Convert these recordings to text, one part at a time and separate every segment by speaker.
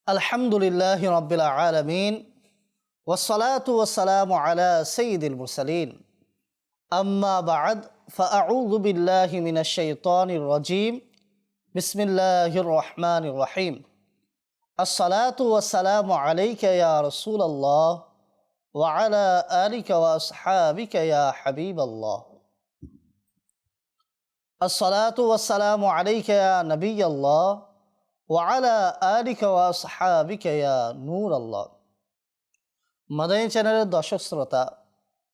Speaker 1: আলহামদুলিল্লাহি রাব্বিল আলামিন ওয়াসসালাতু ওয়াসসালামু আলা সাইয়্যিদিল মুরসালিন আম্মা বা'দ ফাআউযু বিল্লাহি মিনাশ শাইতানির রাজীম বিসমিল্লাহির রহমানির রহিম আসসালাতু ওয়াসসালামু আলাইকা ইয়া রাসূলাল্লাহ ওয়া আলা আলিকা ওয়া আসহাবিকা ইয়া হাবিবাল্লাহ আসসালাতু ওয়াসসালামু আলাইকা ইয়া নবিয়াল্লাহ ওয়ালা আলিকা ওয়া আসহাবিকা ইয়া নূর আল্লাহ। মাদানী চ্যানেলের দর্শক শ্রোতা,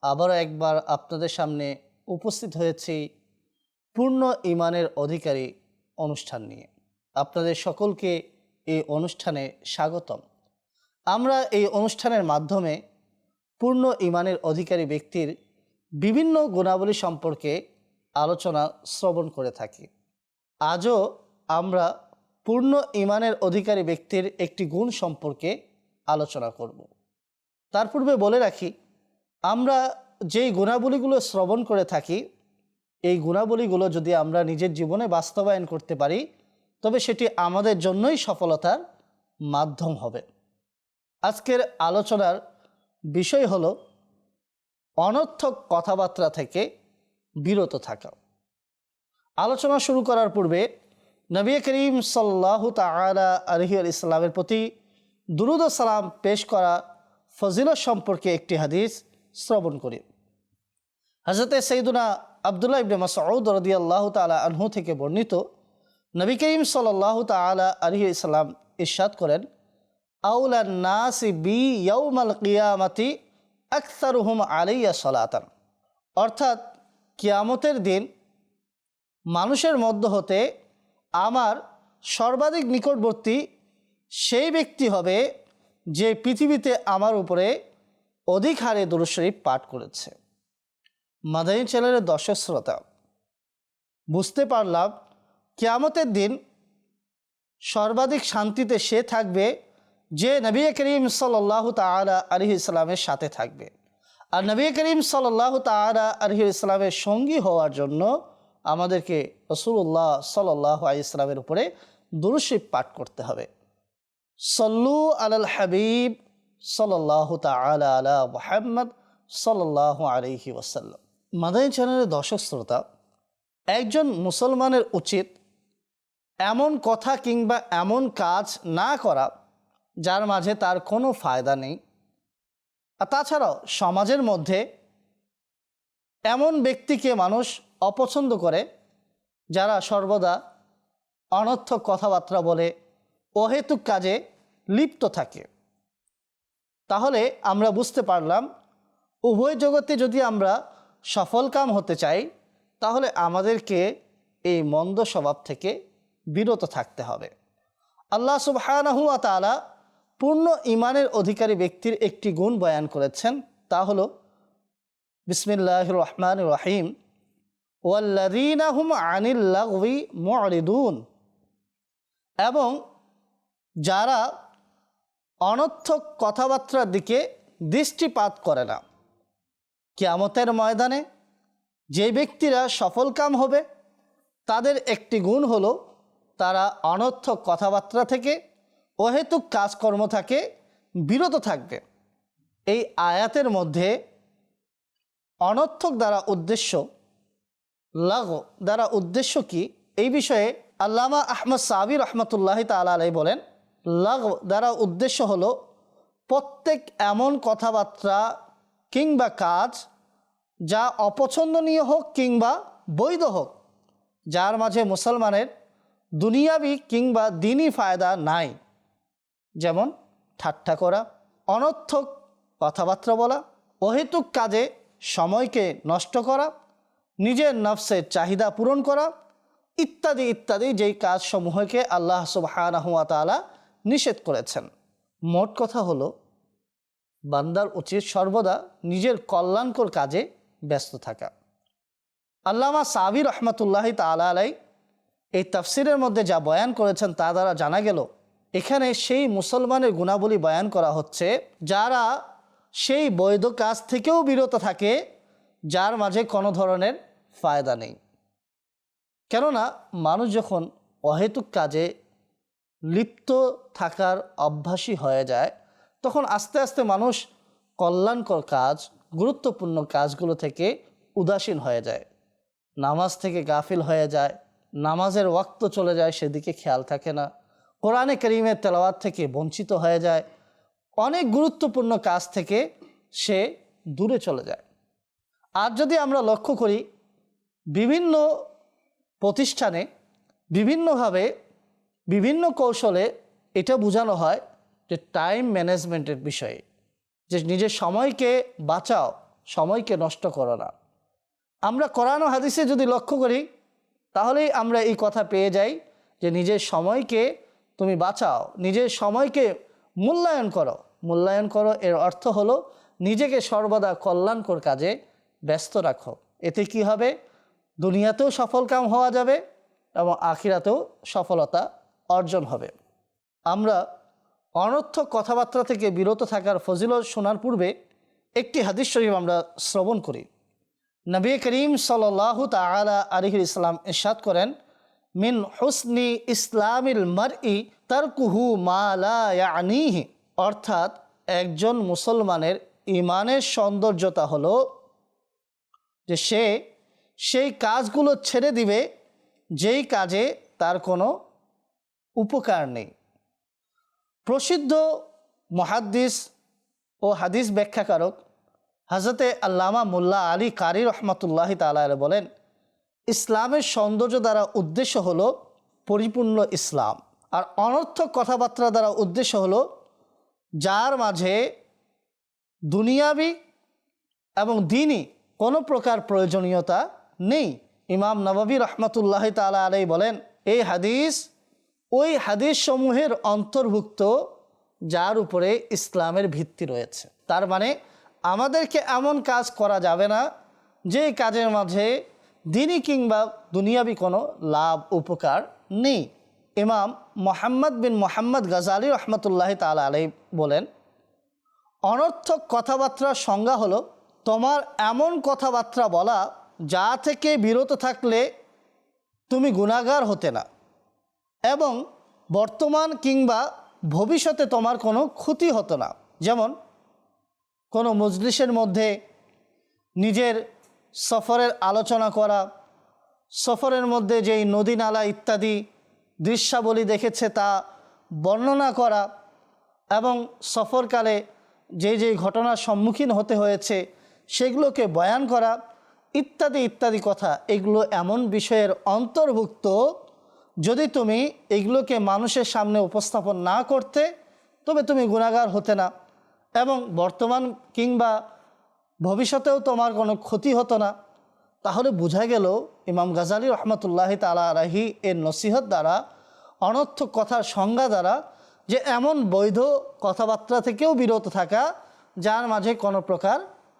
Speaker 1: আবারও একবার আপনাদের সামনে উপস্থিত হয়েছি পূর্ণ ঈমানের অধিকারী অনুষ্ঠান নিয়ে। আপনাদের সকলকে এই অনুষ্ঠানে স্বাগতম। আমরা এই অনুষ্ঠানের মাধ্যমে পূর্ণ ঈমানের অধিকারী ব্যক্তির বিভিন্ন গুণাবলী সম্পর্কে আলোচনা শ্রবণ করে থাকি। আজও আমরা পূর্ণ ঈমানের অধিকারী ব্যক্তির একটি গুণ সম্পর্কে আলোচনা করব। তার পূর্বে বলে রাখি, আমরা যেই গুণাবলীগুলো শ্রবণ করে থাকি, এই গুণাবলীগুলো যদি আমরা নিজের জীবনে বাস্তবায়ন করতে পারি, তবে সেটি আমাদের জন্যই সফলতার মাধ্যম হবে। আজকের আলোচনার বিষয় হলো অনর্থক কথাবার্তা থেকে বিরত থাকা। আলোচনা শুরু করার পূর্বে নবী করিম সাল্লাল্লাহু তাআলা আলাইহি ওয়াসাল্লামের প্রতি দুরূদ ও সালাম পেশ করা ফজিলত সম্পর্কে একটি হাদিস শ্রবণ করি। হযরতে সাইয়্যিদুনা আব্দুল্লাহ ইবনে মাসউদ রাদিয়াল্লাহু তাআলা আনহু থেকে বর্ণিত, নবী করিম সাল্লাল্লাহু তাআলা আলাইহি ওয়াসাল্লাম ইরশাদ করেন, আউলান নাসি বি ইয়াউমাল কিয়ামাতি আকসারুহুম আলাইয়া সালাতান। অর্থাৎ কিয়ামতের দিন মানুষের মধ্য হতে আমার সর্বাধিক নিকটবর্তী সেই ব্যক্তি হবে যে পৃথিবীতে আমার উপরে অধিক হারে দুরূদ শরীফ পাঠ করেছে। মাদানী চ্যানেলের দর্শক শ্রোতা, বুঝতে পারলাম কিয়ামতের দিন সর্বাধিক শান্তিতে সে থাকবে যে নবী করিম সাল্লাল্লাহু তাআলা আলাইহি ওয়াসাল্লামের সাথে থাকবে। আর নবী করিম সাল্লাল্লাহু তাআলা আলাইহি ওয়াসাল্লামের সঙ্গী হওয়ার জন্য আমাদেরকে রাসূলুল্লাহ সাল্লাল্লাহু আলাইহি ওয়াসাল্লামের উপরে দুরূদ শরীফ পাঠ করতে হবে। সল্লু আলাল হাবিব সাল্লাল্লাহু তাআলা আলা মুহাম্মদ সাল্লাল্লাহু আলাইহি ওয়াসাল্লাম। মাদানী চ্যানেলের দর্শক শ্রোতা, একজন মুসলমানের উচিত এমন কথা কিংবা এমন কাজ না করা যার মাঝে তার কোনো ফায়দা নেই। আর তাছাড়াও সমাজের মধ্যে এমন ব্যক্তিকে মানুষ অপছন্দ করে যারা সর্বদা অনর্থক কথাবার্তা বলে অহেতুক কাজে লিপ্ত থাকে। তাহলে আমরা বুঝতে পারলাম উভয় জগতে যদি আমরা সফলকাম হতে চাই, তাহলে আমাদেরকে এই মন্দ স্বভাব থেকে বিরত থাকতে হবে। আল্লাহ সুবহানাহু ওয়া তাআলা পূর্ণ ঈমানের অধিকারী ব্যক্তির একটি গুণ বয়ান করেছেন, তা হলো বিসমিল্লাহির রহমানির রহিম ওয়াল্লাযীনা হুম আনিল লাগওয়ি মু'রিদুন। এবং যারা অনর্থক কথাবার্তার দিকে দৃষ্টিপাত করে না। কিয়ামতের ময়দানে যে ব্যক্তিরা সফলকাম হবে তাদের একটি গুণ হলো তারা অনর্থক কথাবার্তা থেকে অহেতুক কাজকর্ম থেকে বিরত থাকবে। এই আয়াতের মধ্যে অনর্থক দ্বারা উদ্দেশ্য, লাগো দ্বারা উদ্দেশ্য কি, এই বিষয়ে আল্লামা আহমদ সাবি রহমতুল্লাহি তাআলা আলাইহি বলেন, লাগো দ্বারা উদ্দেশ্য হলো প্রত্যেক এমন কথাবার্তা কিংবা কাজ যা অপছন্দনীয় হোক কিংবা বৈধ হোক, যার মাঝে মুসলমানের দুনিয়াবি কিংবা দিনী ফায়দা নাই। যেমন ঠাট্টা করা, অনর্থক কথাবার্তা বলা, অহেতুক কাজে সময়কে নষ্ট করা, নিজের নফসের চাহিদা পূরণ করা ইত্যাদি ইত্যাদি, যেই কাজসমূহকে আল্লাহ সুবহানাহু ওয়া তাআলা নিষেধ করেছেন। মোট কথা হলো বান্দার উচিত সর্বদা নিজের কল্যাণকর কাজে ব্যস্ত থাকা। আল্লামা সাবি রহমতুল্লাহি তাআলা আলাইহি এই তাফসিরের মধ্যে যা বয়ান করেছেন তা দ্বারা জানা গেল এখানে সেই মুসলমানের গুণাবলী বয়ান করা হচ্ছে যারা সেই বৈধ কাজ থেকেও বিরত থাকে যার মাঝে কোনো ধরনের ফায়দা নেই। কেননা মানুষ যখন অহেতুক কাজে লিপ্ত থাকার অভ্যাসী হয়ে যায়, তখন আস্তে আস্তে মানুষ কল্যাণকর কাজ, গুরুত্বপূর্ণ কাজগুলো থেকে উদাসীন হয়ে যায়, নামাজ থেকে গাফিল হয়ে যায়, নামাজের ওয়াক্ত চলে যায় সেদিকে খেয়াল থাকে না, কোরআনে কারীমের তেলাওয়াত থেকে বঞ্চিত হয়ে যায়, অনেক গুরুত্বপূর্ণ কাজ থেকে সে দূরে চলে যায়। আর যদি আমরা লক্ষ্য করি, বিভিন্ন প্রতিষ্ঠানে বিভিন্নভাবে বিভিন্ন কৌশলে এটা বোঝানো হয় যে টাইম ম্যানেজমেন্টের বিষয়ে, যে নিজের সময়কে বাঁচাও, সময়কে নষ্ট করো না। আমরা কোরআন ও হাদিসে যদি লক্ষ্য করি তাহলেই আমরা এই কথা পেয়ে যাই যে নিজের সময়কে তুমি বাঁচাও, নিজের সময়কে মূল্যায়ন করো। মূল্যায়ন করো এর অর্থ হলো নিজেকে সর্বদা কল্যাণকর কাজে ব্যস্ত রাখো। এতে কি হবে? দুনিয়াতেও সফলকাম হওয়া যাবে এবং আখিরাতেও সফলতা অর্জন হবে। আমরা অনর্থক কথাবার্তা থেকে বিরত থাকার ফজিলত শোনার পূর্বে একটি হাদিস শরীফ আমরা শ্রবণ করি। নবী করিম সাল্লাল্লাহু তাআলা আলাইহি ইসলাম ইরশাদ করেন, মিন হুসনি ইসলামিল মারই তারকুহু মা লা ইয়ানিহি, অর্থাৎ একজন মুসলমানের ইমানের সৌন্দর্যতা হলো যে সে সেই কাজগুলো ছেড়ে দিবে যেই কাজে তার কোনো উপকার নেই। প্রসিদ্ধ মুহাদ্দিস ও হাদিস ব্যাখ্যাকারক হযরতে আল্লামা মোল্লা আলী কারি রহমতুল্লাহি তাআলা বলেন, ইসলামের সৌন্দর্য দ্বারা উদ্দেশ্য হলো পরিপূর্ণ ইসলাম, আর অনর্থক কথাবার্তা দ্বারা উদ্দেশ্য হলো যার মাঝে দুনিয়াবি এবং দ্বীনি কোনো প্রকার প্রয়োজনীয়তা নেই। ইমাম নববী রহমতুল্লাহি তাআলা আলাইহি বলেন, এই হাদিস ওই হাদিস সমূহের অন্তর্ভুক্ত যার উপরে ইসলামের ভিত্তি রয়েছে। তার মানে আমাদেরকে এমন কাজ করা যাবে না যে কাজের মাঝে দ্বীনি কিংবা দুনিয়াবি কোনো লাভ উপকার নেই। ইমাম মোহাম্মদ বিন মোহাম্মদ গাজালি রহমতুল্লাহি তাআলা আলাইহি বলেন, অনর্থক কথাবার্তার সংজ্ঞা হলো তোমার এমন কথাবার্তা বলা যা থেকে বিরত থাকলে তুমি গুনাহগার হতে না এবং বর্তমান কিংবা ভবিষ্যতে তোমার কোনো ক্ষতি হতো না। যেমন কোনো মজলিসের মধ্যে নিজের সফরের আলোচনা করা, সফরের মধ্যে যেই নদী নালা ইত্যাদি দৃশ্যাবলী দেখেছে তা বর্ণনা করা এবং সফরকালে যেই ঘটনার সম্মুখীন হতে হয়েছে সেগুলোকে বয়ান করা ইত্যাদি ইত্যাদি কথা, এগুলো এমন বিষয়ের অন্তর্ভুক্ত যদি তুমি এগুলোকে মানুষের সামনে উপস্থাপন না করতে তবে তুমি গুনাহগার হতে না এবং বর্তমান কিংবা ভবিষ্যতেও তোমার কোনো ক্ষতি হতো না। তাহলে বোঝা গেল ইমাম গাজালি রহমতুল্লাহি তাআলা আলাইহি এর নসিহত দ্বারা, অনর্থক কথার সংজ্ঞা দ্বারা, যে এমন বৈধ কথাবার্তা থেকেও বিরত থাকা যার মাঝে কোনো প্রকার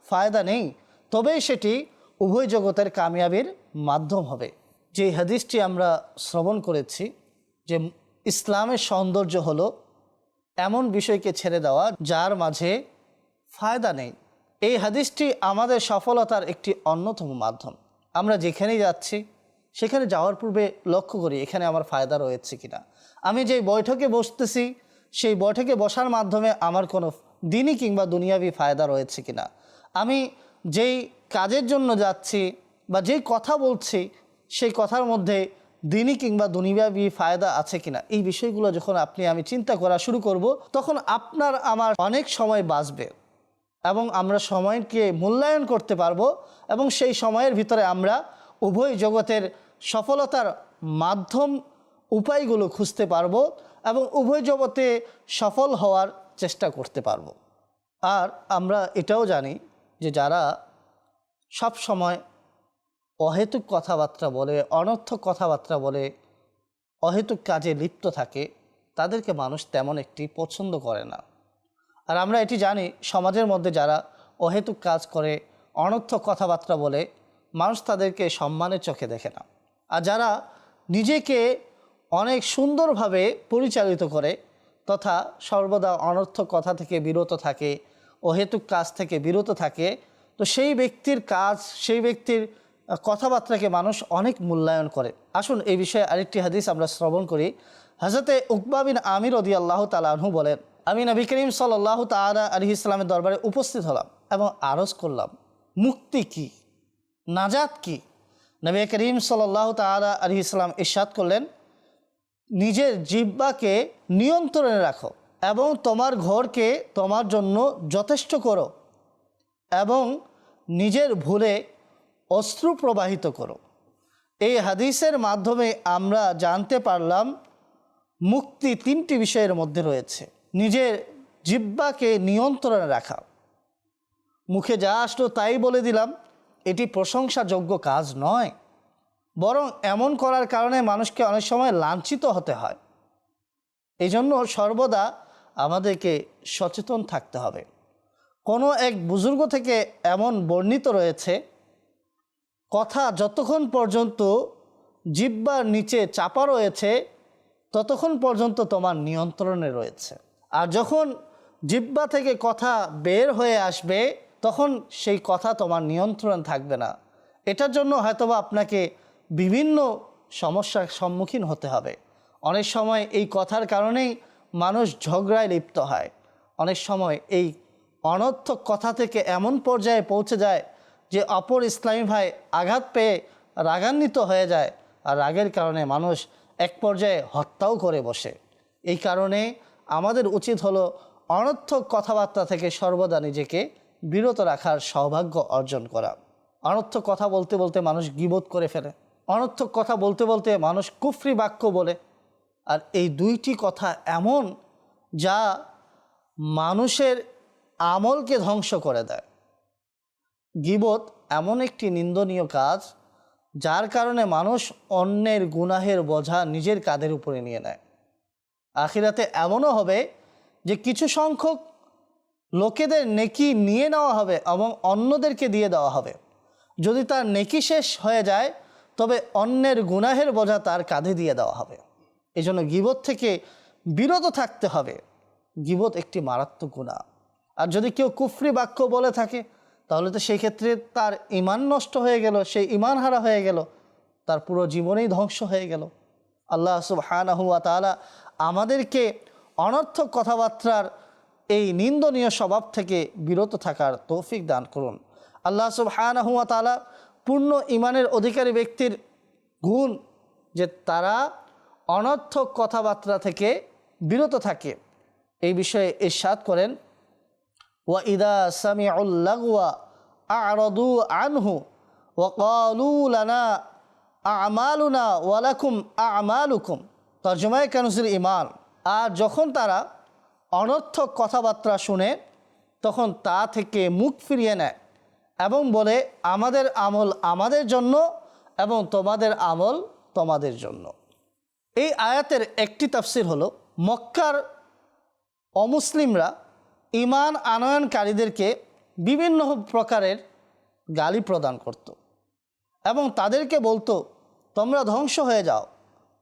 Speaker 1: ফায়দা নেই, তবেই সেটি উভয় জগতের কামিয়াবির মাধ্যম হবে। যে হাদিসটি আমরা শ্রবণ করেছি যে ইসলামের সৌন্দর্য হলো এমন বিষয়কে ছেড়ে দেওয়া যার মাঝে ফায়দা নেই, এই হাদিসটি আমাদের সফলতার একটি অন্যতম মাধ্যম। আমরা যেখানেই যাচ্ছি সেখানে যাওয়ার পূর্বে লক্ষ্য করি এখানে আমার ফায়দা রয়েছে কিনা। আমি যেই বৈঠকে বসতেছি সেই বৈঠকে বসার মাধ্যমে আমার কোনো দ্বীনি কিংবা দুনিয়াবি ফায়দা রয়েছে কিনা। আমি যেই কাজের জন্য যাচ্ছি বা যেই কথা বলছি সেই কথার মধ্যে দ্বীনি কিংবা দুনিয়াবি ফায়দা আছে কিনা। এই বিষয়গুলো যখন আমি চিন্তা করা শুরু করব তখন আপনার আমার অনেক সময় বাঁচবে এবং আমরা সময়কে মূল্যায়ন করতে পারবো এবং সেই সময়ের ভিতরে আমরা উভয় জগতের সফলতার মাধ্যম উপায়গুলো খুঁজতে পারবো এবং উভয় জগতে সফল হওয়ার চেষ্টা করতে পারবো। আর আমরা এটাও জানি যে যারা সব সময় অহেতুক কথাবার্তা বলে, অনর্থক কথাবার্তা বলে, অহেতুক কাজে লিপ্ত থাকে তাদেরকে মানুষ তেমন একটি পছন্দ করে না। আর আমরা এটি জানি সমাজের মধ্যে যারা অহেতুক কাজ করে, অনর্থক কথাবার্তা বলে, মানুষ তাদেরকে সম্মানের চোখে দেখে না। আর যারা নিজেকে অনেক সুন্দরভাবে পরিচালিত করে তথা সর্বদা অনর্থক কথা থেকে বিরত থাকে, অহেতুক কাজ থেকে বিরত থাকে, তো সেই ব্যক্তির কাজ, সেই ব্যক্তির কথাবার্তাকে মানুষ অনেক মূল্যায়ন করে। আসুন এই বিষয়ে আরেকটি হাদিস আমরা শ্রবণ করি। হযরতে উকবা বিন আমির রাদিয়াল্লাহু তাআলা আনহু বলেন, আমি নবী করিম সাল্লাল্লাহু তাআলা আলাইহি সাল্লামের দরবারে উপস্থিত হলাম এবং আরজ করলাম, মুক্তি কি, নাজাত কি? নবী করিম সাল্লাল্লাহু তাআলা আলাইহি সাল্লাম ইরশাদ করলেন, নিজের জিহ্বাকে নিয়ন্ত্রণে রাখো এবং তোমার ঘরকে তোমার জন্য যথেষ্ট করো এবং নিজের ভুলে অশ্রু প্রবাহিত করো। এই হাদিসের মাধ্যমে আমরা জানতে পারলাম মুক্তি তিনটি বিষয়ের মধ্যে রয়েছে। নিজের জিহ্বাকে নিয়ন্ত্রণে রাখা, মুখে যা আসলো তাই বলে দিলাম, এটি প্রশংসাযোগ্য কাজ নয়, বরং এমন করার কারণে মানুষকে অনেক সময় লাঞ্ছিত হতে হয়। এই জন্য সর্বদা আমাদেরকে সচেতন থাকতে হবে। কোনো এক বুজুর্গ থেকে এমন বর্ণিত রয়েছে, কথা যতক্ষণ পর্যন্ত জিহ্বার নিচে চাপা রয়েছে ততক্ষণ পর্যন্ত তোমার নিয়ন্ত্রণে রয়েছে, আর যখন জিহ্বা থেকে কথা বের হয়ে আসবে তখন সেই কথা তোমার নিয়ন্ত্রণ থাকবে না। এটার জন্য হয়তোবা আপনাকে বিভিন্ন সমস্যার সম্মুখীন হতে হবে। অনেক সময় এই কথার কারণেই মানুষ ঝগড়ায় লিপ্ত হয়। অনেক সময় এই অনর্থক কথা থেকে এমন পর্যায়ে পৌঁছে যায় যে অপর ইসলামী ভাই আঘাত পেয়ে রাগান্বিত হয়ে যায়, আর রাগের কারণে মানুষ এক পর্যায়ে হত্যাও করে বসে। এই কারণে আমাদের উচিত হলো অনর্থক কথাবার্তা থেকে সর্বদা নিজেকে বিরত রাখার সৌভাগ্য অর্জন করা। অনর্থক কথা বলতে বলতে মানুষ গীবত করে ফেলে, অনর্থক কথা বলতে বলতে মানুষ কুফরি বাক্য বলে, আর এই দুইটি কথা এমন যা মানুষের আমলকে ধ্বংস করে দেয়। গীবত এমন একটি নিন্দনীয় কাজ যার কারণে মানুষ অন্যের গুনাহের বোঝা নিজের কাঁধের উপরে নিয়ে নেয়। আখিরাতে এমনও হবে যে কিছু সংখ্যক লোকেদের নেকি নিয়ে নেওয়া হবে এবং অন্যদেরকে দিয়ে দেওয়া হবে। যদি তার নেকি শেষ হয়ে যায় তবে অন্যের গুনাহের বোঝা তার কাঁধে দিয়ে দেওয়া হবে। এই জন্য গীবত থেকে বিরত থাকতে হবে। গীবত একটি মারাত্মক গুনাহ। আর যদি কেউ কুফরি বাক্য বলে থাকে তাহলে তো সেই ক্ষেত্রে তার ঈমান নষ্ট হয়ে গেল, সেই ঈমান হারা হয়ে গেল, তার পুরো জীবনেই ধ্বংস হয়ে গেল। আল্লাহ সুবহানাহু ওয়া তাআলা আমাদেরকে অনর্থক কথাবার্তার এই নিন্দনীয় স্বভাব থেকে বিরত থাকার তৌফিক দান করুন। আল্লাহ সুবহানাহু ওয়া তাআলা পূর্ণ ঈমানের অধিকারী ব্যক্তির গুণ যে তারা অনর্থক কথাবার্তা থেকে বিরত থাকে। এই বিষয়ে ইরশাদ করেন, ওয়া ইদা সামিউল লাগওয়া আ'রাদু আনহু ওয়া ক্বালু লানা আমালুনা ওয়া লাকুম আমালুকুম। তরজমায়ে কানজুল ঈমান। আর যখন তারা অনর্থক কথাবার্তা শুনে তখন তা থেকে মুখ ফিরিয়ে নেয় এবং বলে, আমাদের আমল আমাদের জন্য এবং তোমাদের আমল তোমাদের জন্য। এই আয়াতের একটি তাফসির হলো, মক্কার অমুসলিমরা ঈমান আনয়নকারীদেরকে বিভিন্ন প্রকারের গালি প্রদান করত এবং তাদেরকে বলতো, তোমরা ধ্বংস হয়ে যাও,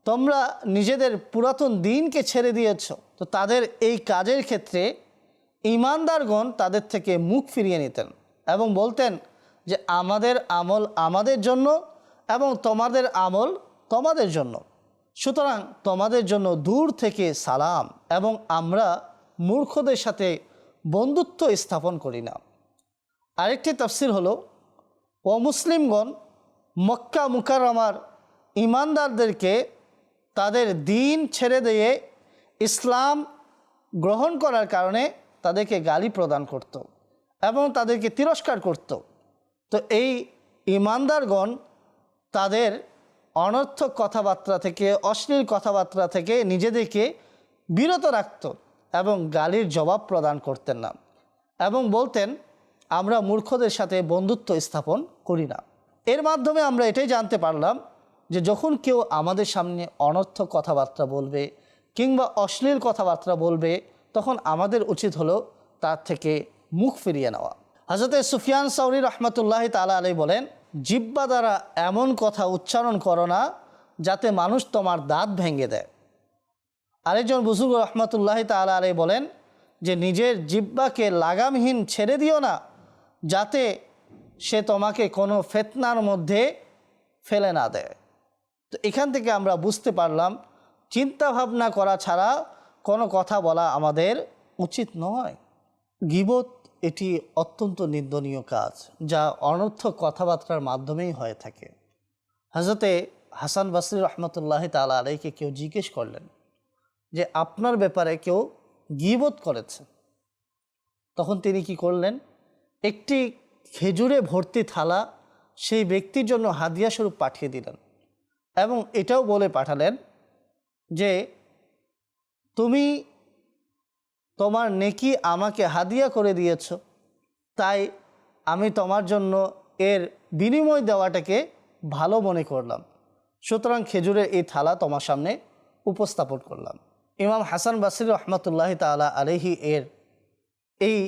Speaker 1: তোমরা নিজেদের পুরাতন দিনকে ছেড়ে দিয়েছ। তো তাদের এই কাজের ক্ষেত্রে ঈমানদারগণ তাদের থেকে মুখ ফিরিয়ে নিতেন এবং বলতেন যে আমাদের আমল আমাদের জন্য এবং তোমাদের আমল তোমাদের জন্য, সুতরাং তোমাদের জন্য দূর থেকে সালাম, এবং আমরা মূর্খদের সাথে বন্ধুত্ব স্থাপন করি না। আরেকটি তাফসির হলো, অমুসলিমগণ মক্কা মুকাররমার ঈমানদারদেরকে তাদের দিন ছেড়ে দিয়ে ইসলাম গ্রহণ করার কারণে তাদেরকে গালি প্রদান করত এবং তাদেরকে তিরস্কার করত। তো এই ঈমানদারগণ তাদের অনর্থক কথাবার্তা থেকে, অশ্লীল কথাবার্তা থেকে নিজেদেরকে বিরত রাখত এবং গালির জবাব প্রদান করতেন না এবং বলতেন, আমরা মূর্খদের সাথে বন্ধুত্ব স্থাপন করি না। এর মাধ্যমে আমরা এটাই জানতে পারলাম যে যখন কেউ আমাদের সামনে অনর্থক কথাবার্তা বলবে কিংবা অশ্লীল কথাবার্তা বলবে তখন আমাদের উচিত হলো তার থেকে মুখ ফিরিয়ে নেওয়া। হযরত সুফিয়ান সাউরি রহমতুল্লাহি তাআলা আলাইহি বলেন, জিহ্বা দ্বারা এমন কথা উচ্চারণ করো না যাতে মানুষ তোমার দাঁত ভেঙে দেয়। আরেকজন বুজুর্গ রহমতুল্লাহি তাআলা আলাইহি বলেন যে নিজের জিহ্বাকে লাগামহীন ছেড়ে দিও না যাতে সে তোমাকে কোনো ফিতনার মধ্যে ফেলে না দেয়। তো এখান থেকে আমরা বুঝতে পারলাম চিন্তা ভাবনা করা ছাড়া কোনো কথা বলা আমাদের উচিত নয়। গীবত এটি অত্যন্ত নিন্দনীয় কাজ, যা অনর্থক কথাবার্তার মাধ্যমেই হয়ে থাকে। হযরতে হাসান বসরি রহমতুল্লাহ তাআলা আলাইহিকে কেউ জিজ্ঞেস করলেন যে আপনার ব্যাপারে কেউ গীবত করেছে। তখন তিনি কি করলেন, একটি খেজুরে ভর্তি থালা সেই ব্যক্তির জন্য হাদিয়া স্বরূপ পাঠিয়ে দিলেন এবং এটাও বলে পাঠালেন যে তুমি তোমার নেকি আমাকে হাদিয়া করে দিয়েছ, তাই আমি তোমার জন্য এর বিনিময় দেওয়াটাকে ভালো মনে করলাম, সুতরাং খেজুরের এই থালা তোমার সামনে উপস্থাপন করলাম। ইমাম হাসান বসরি রহমতুল্লাহ তাআলা আলাইহি এর এই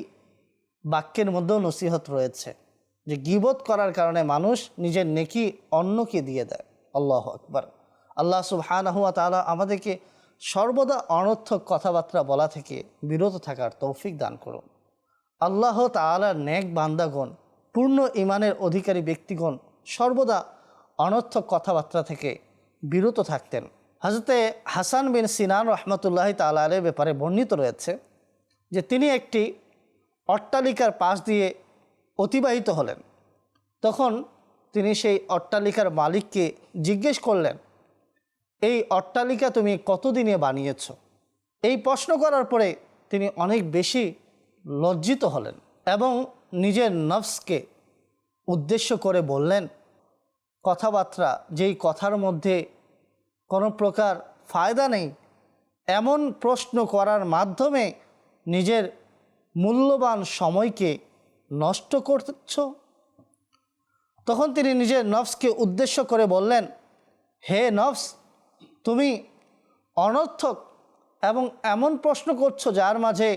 Speaker 1: বাক্যের মধ্যেও নসিহত রয়েছে যে গীবত করার কারণে মানুষ নিজের নেকি অন্যকে দিয়ে দেয়। আল্লাহু আকবার। আল্লাহ সুবহানাহু ওয়া তাআলা আমাদেরকে সর্বদা অনর্থক কথাবার্তা বলা থেকে বিরত থাকার তৌফিক দান করুন। আল্লাহ তাআলার নেক বান্দাগণ, পূর্ণ ঈমানের অধিকারী ব্যক্তিগণ সর্বদা অনর্থক কথাবার্তা থেকে বিরত থাকতেন। হযরতে হাসান বিন সিনান রহমতুল্লাহ তাআলা আলাইহির ব্যাপারে বর্ণিত রয়েছে যে তিনি একটি অট্টালিকার পাশ দিয়ে অতিবাহিত হলেন। তখন তিনি সেই অট্টালিকার মালিককে জিজ্ঞেস করলেন, এই অট্টালিকা তুমি কতদিনে বানিয়েছ? এই প্রশ্ন করার পরে তিনি অনেক বেশি লজ্জিত হলেন এবং নিজের নফসকে উদ্দেশ্য করে বললেন, কথাবার্তা যেই কথার মধ্যে কোনো প্রকার ফায়দা নেই, এমন প্রশ্ন করার মাধ্যমে নিজের মূল্যবান সময়কে নষ্ট করছ। তখন তিনি নিজের নফসকে উদ্দেশ্য করে বললেন, হে নফস, তুমি অনর্থক এবং এমন প্রশ্ন করছো যার মাঝে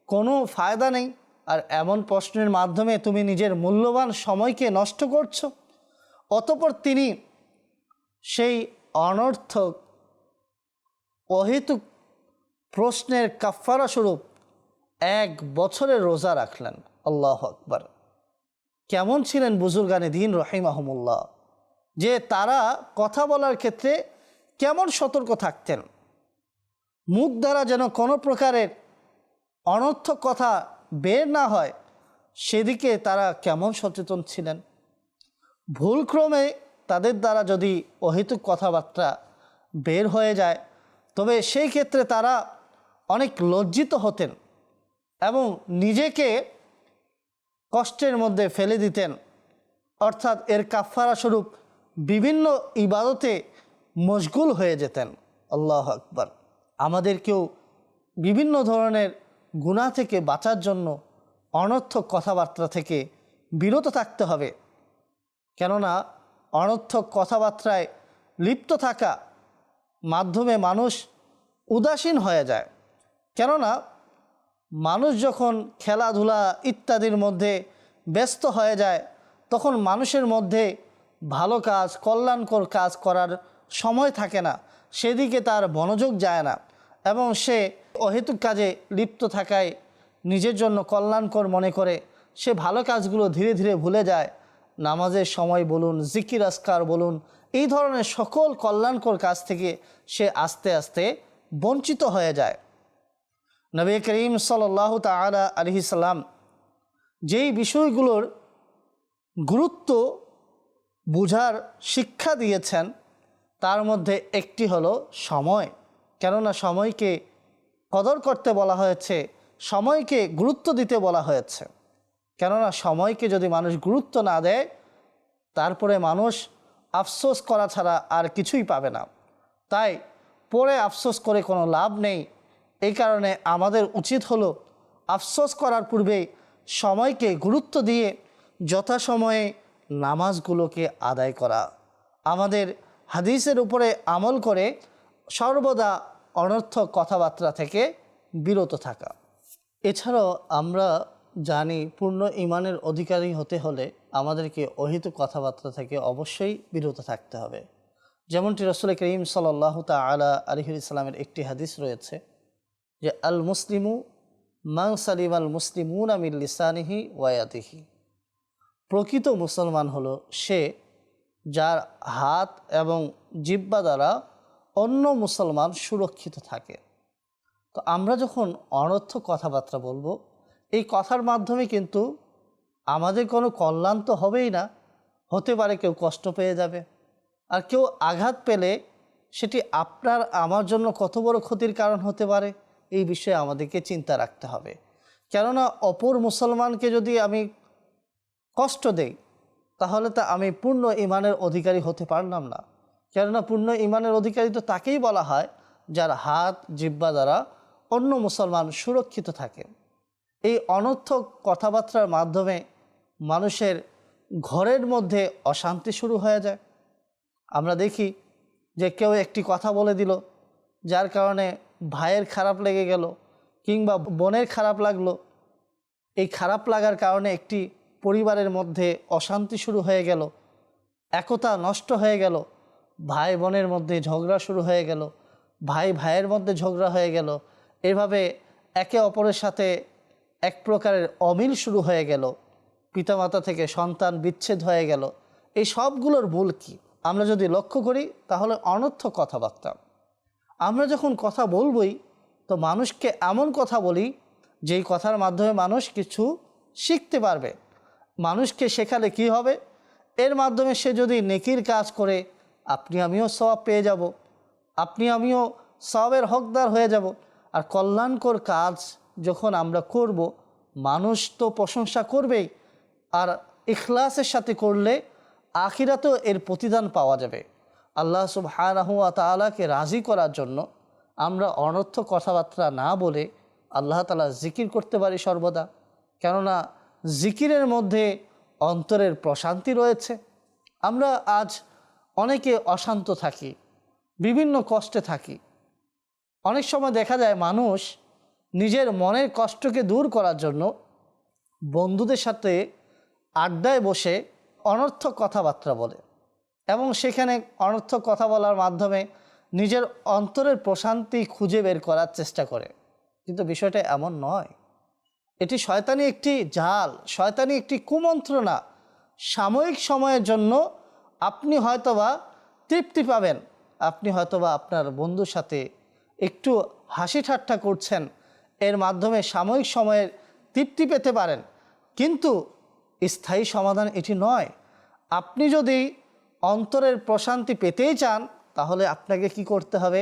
Speaker 1: কোনো ফায়দা নেই, আর এমন প্রশ্নের মাধ্যমে তুমি নিজের মূল্যবান সময়কে নষ্ট করছো। অতঃপর তিনি সেই অনর্থক অহেতুক প্রশ্নের কাফারা স্বরূপ 1 বছরের রোজা রাখলেন। আল্লাহু আকবার। কেমন ছিলেন বুজুর্গানে দ্বীন রহিমাহুমুল্লাহ, যে তারা কথা বলার ক্ষেত্রে কেমন সতর্ক থাকতেন, মুখ দ্বারা যেন কোনো প্রকারের অনর্থক কথা বের না হয় সেদিকে তারা কেমন সচেতন ছিলেন। ভুলক্রমে তাদের দ্বারা যদি অহেতুক কথাবার্তা বের হয়ে যায় তবে সেই ক্ষেত্রে তারা অনেক লজ্জিত হতেন এবং নিজেকে কষ্টের মধ্যে ফেলে দিতেন, অর্থাৎ এর কাফারা স্বরূপ বিভিন্ন ইবাদতে মশগুল হয়ে যেতেন। আল্লাহু আকবার। আমাদেরকেও বিভিন্ন ধরনের গুনাহ থেকে বাঁচার জন্য অনর্থক কথাবার্তা থেকে বিরত থাকতে হবে, কেননা অনর্থক কথাবার্তায় লিপ্ত থাকা মাধ্যমে মানুষ উদাসীন হয়ে যায়। কেননা মানুষ যখন খেলাধুলা ইত্যাদির মধ্যে ব্যস্ত হয়ে যায় তখন মানুষের মধ্যে ভালো কাজ, কল্যাণকর কাজ করার সময় থাকে না, সেদিকে তার মনোযোগ যায় না এবং সে অহেতুক কাজে লিপ্ত থাকায় নিজের জন্য কল্যাণকর মনে করে সে ভালো কাজগুলো ধীরে ধীরে ভুলে যায়। নামাজের সময় বলুন, জিকির আজকার বলুন, এই ধরনের সকল কল্যাণকর কাজ থেকে সে আস্তে আস্তে বঞ্চিত হয়ে যায়। নবী করিম সাল্লাল্লাহু তাআলা আলাইহি সাল্লাম যেই বিষয়গুলোর গুরুত্ব বুঝার শিক্ষা দিয়েছেন তার মধ্যে একটি হলো সময়। কেননা সময়কে কদর করতে বলা হয়েছে, সময়কে গুরুত্ব দিতে বলা হয়েছে। কেননা সময়কে যদি মানুষ গুরুত্ব না দেয় তারপরে মানুষ আফসোস করা ছাড়া আর কিছুই পাবে না। তাই পরে আফসোস করে কোনো লাভ নেই। এই কারণে আমাদের উচিত হলো আফসোস করার পূর্বে সময়কে গুরুত্ব দিয়ে যথাসময়ে নামাজগুলোকে আদায় করা, আমাদের হাদিসের উপরে আমল করে সর্বদা অনর্থক কথাবার্তা থেকে বিরত থাকা। এছাড়াও আমরা জানি পূর্ণ ঈমানের অধিকারী হতে হলে আমাদেরকে অহেতুক কথাবার্তা থেকে অবশ্যই বিরত থাকতে হবে। যেমনটি রাসূল করিম সাল্লাল্লাহু তাআলা আলাইহি ওয়াসাল্লামের একটি হাদিস রয়েছে যে আল মুসলিমু মান সালিমাল মুসলিমুনা মিন লিসানিহি ওয়া ইয়াদিহি, প্রকৃত মুসলমান হলো সে যার হাত এবং জিহ্বা দ্বারা অন্য মুসলমান সুরক্ষিত থাকে। তো আমরা যখন অনর্থক কথাবার্তা বলবো, এই কথার মাধ্যমে কিন্তু আমাদের কোনো কল্যাণ তো হবেই না, হতে পারে কেউ কষ্ট পেয়ে যাবে, আর কেউ আঘাত পেলে সেটি আপনার আমার জন্য কত বড় ক্ষতির কারণ হতে পারে, এই বিষয়ে আমাদেরকে চিন্তা রাখতে হবে। কেননা অপর মুসলমানকে যদি আমি কষ্ট দেই, তাহলে তা আমি পূর্ণ ঈমানের অধিকারী হতে পারলাম না। কেননা পূর্ণ ঈমানের অধিকারী তো তাকেই বলা হয় যার হাত জিহ্বা দ্বারা অন্য মুসলমান সুরক্ষিত থাকে। এই অনর্থক কথাবার্তার মাধ্যমে মানুষের ঘরের মধ্যে অশান্তি শুরু হয়ে যায়। আমরা দেখি যে কেউ একটি কথা বলে দিল, যার কারণে ভাইয়ের খারাপ লেগে গেল কিংবা বোনের খারাপ লাগলো। এই খারাপ লাগার কারণে একটি পরিবারের মধ্যে অশান্তি শুরু হয়ে গেল, একতা নষ্ট হয়ে গেল, ভাই বোনের মধ্যে ঝগড়া শুরু হয়ে গেল, ভাই ভাইয়ের মধ্যে ঝগড়া হয়ে গেল। এভাবে একে অপরের সাথে এক প্রকারের অমিল শুরু হয়ে গেল, পিতামাতা থেকে সন্তান বিচ্ছেদ হয়ে গেল। এই সবগুলোর মূল কি আমরা যদি লক্ষ্য করি, তাহলে অনর্থক কথাবার্তা। আমরা যখন কথা বলবই, তো মানুষকে এমন কথা বলি যেই কথার মাধ্যমে মানুষ কিছু শিখতে পারবে। মানুষকে শেখালে কি হবে, এর মাধ্যমে সে যদি নেকির কাজ করে, আপনি আমিও সওয়াব পেয়ে যাব, আপনি আমিও সওয়াবের হকদার হয়ে যাব। আর কল্যাণকর কাজ যখন আমরা করব, মানুষ তো প্রশংসা করবেই, আর ইখলাসের সাথে করলে আখিরাতেও এর প্রতিদান পাওয়া যাবে। আল্লাহ সুবহানাহু ওয়া তাআলাকে রাজি করার জন্য আমরা অনর্থক কথাবার্তা না বলে আল্লাহ তাআলা জিকির করতে পারি সর্বদা। কেননা জিকিরের মধ্যে অন্তরের প্রশান্তি রয়েছে। আমরা আজ অনেকে অশান্ত থাকি, বিভিন্ন কষ্টে থাকি। অনেক সময় দেখা যায় মানুষ নিজের মনের কষ্টকে দূর করার জন্য বন্ধুদের সাথে আড্ডায় বসে অনর্থক কথাবার্তা বলে, এবং সেখানে অনর্থক কথা বলার মাধ্যমে নিজের অন্তরের প্রশান্তি খুঁজে বের করার চেষ্টা করে। কিন্তু বিষয়টা এমন নয়। এটি শয়তানি একটি জাল, শয়তানি একটি কুমন্ত্রণা। সাময়িক সময়ের জন্য আপনি হয়তোবা তৃপ্তি পাবেন, আপনি হয়তোবা আপনার বন্ধুর সাথে একটু হাসি ঠাট্টা করছেন, এর মাধ্যমে সাময়িক সময়ের তৃপ্তি পেতে পারেন, কিন্তু স্থায়ী সমাধান এটি নয়। আপনি যদি অন্তরের প্রশান্তি পেতেই চান, তাহলে আপনাকে কি করতে হবে,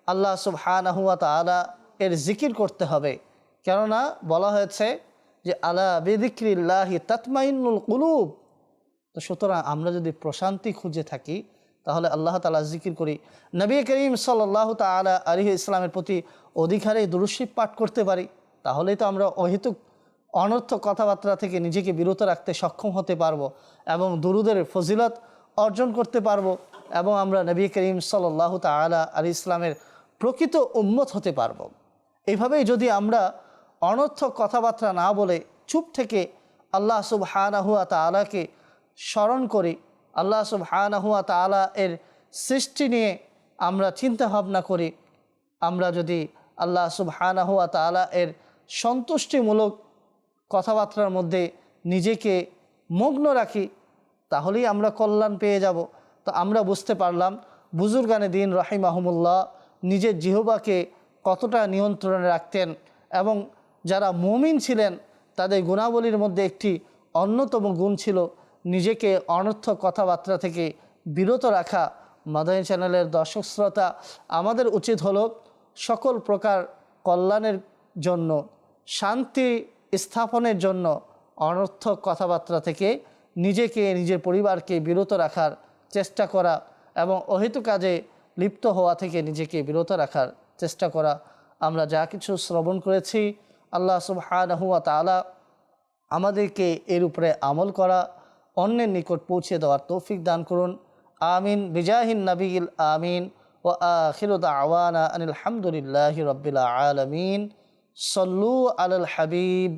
Speaker 1: আল্লাহ সুবহানাহু ওয়া তাআলা এর জিকির করতে হবে। কেননা বলা হয়েছে যে আলা বিযিক্রিল্লাহি তাতমাইন্নুল কুলুব। তো সুতরাং আমরা যদি প্রশান্তি খুঁজে থাকি, তাহলে আল্লাহ তাআলা জিকির করি, নবী করিম সাল্লাল্লাহু তাআলা আলাইহি ইসলামের প্রতি অধিকারে দুরূদ শরীফ পাঠ করতে পারি, তাহলেই তো আমরা অহেতুক অনর্থক কথাবার্তা থেকে নিজেকে বিরত রাখতে সক্ষম হতে পারবো এবং দুরুদের ফজিলত অর্জন করতে পারবো, এবং আমরা নবী করিম সাল্লাল্লাহু তাআলা আলাইহি ইসলামের প্রকৃত উম্মত হতে পারবো। এইভাবেই যদি আমরা অনর্থক কথাবার্তা না বলে চুপ থেকে আল্লাহ সুবহানাহু ওয়া তাআলাকে স্মরণ করি, আল্লাহ সুবহানাহু ওয়া তাআলা এর সৃষ্টি নিয়ে আমরা চিন্তা ভাবনা করি, আমরা যদি আল্লাহ সুবহানাহু ওয়া তাআলা এর সন্তুষ্টিমূলক কথাবার্তার মধ্যে নিজেকে মগ্ন রাখি, তাহলেই আমরা কল্যাণ পেয়ে যাব। তো আমরা বুঝতে পারলাম বুজুর্গানে দিন রাহিমাহুমুল্লাহ নিজের জিহ্বাকে কতটা নিয়ন্ত্রণে রাখতেন, এবং যারা মুমিন ছিলেন তাদের গুণাবলীর মধ্যে একটি অন্যতম গুণ ছিল নিজেকে অনর্থক কথাবার্তা থেকে বিরত রাখা। মাদানী চ্যানেলের দর্শক শ্রোতা, আমাদের উচিত হলো সকল প্রকার কল্যাণের জন্য, শান্তি স্থাপনের জন্য অনর্থক কথাবার্তা থেকে নিজেকে, নিজের পরিবারকে বিরত রাখার চেষ্টা করা, এবং অহেতুক কাজে লিপ্ত হওয়া থেকে নিজেকে বিরত রাখার চেষ্টা করা। আমরা যা কিছু শ্রবণ করেছি, আল্লাহ সুবহানাহু ওয়া তাআলা আমাদেরকে এর উপরে আমল করা, অন্যের নিকট পৌঁছে দেওয়ার তৌফিক দান করুন। আমিন বিজাহিন নবিয়িল আমিন। ওয়া আখিরু দাওয়ানা আনিল হামদুলিল্লাহি রাব্বিল আলামিন। সল্লু আলাল হাবিব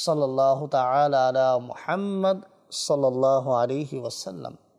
Speaker 1: সাল্লাল্লাহু তাআলা আলা মুহাম্মদ সাল্লাল্লাহু আলাইহি ওয়াসাল্লাম।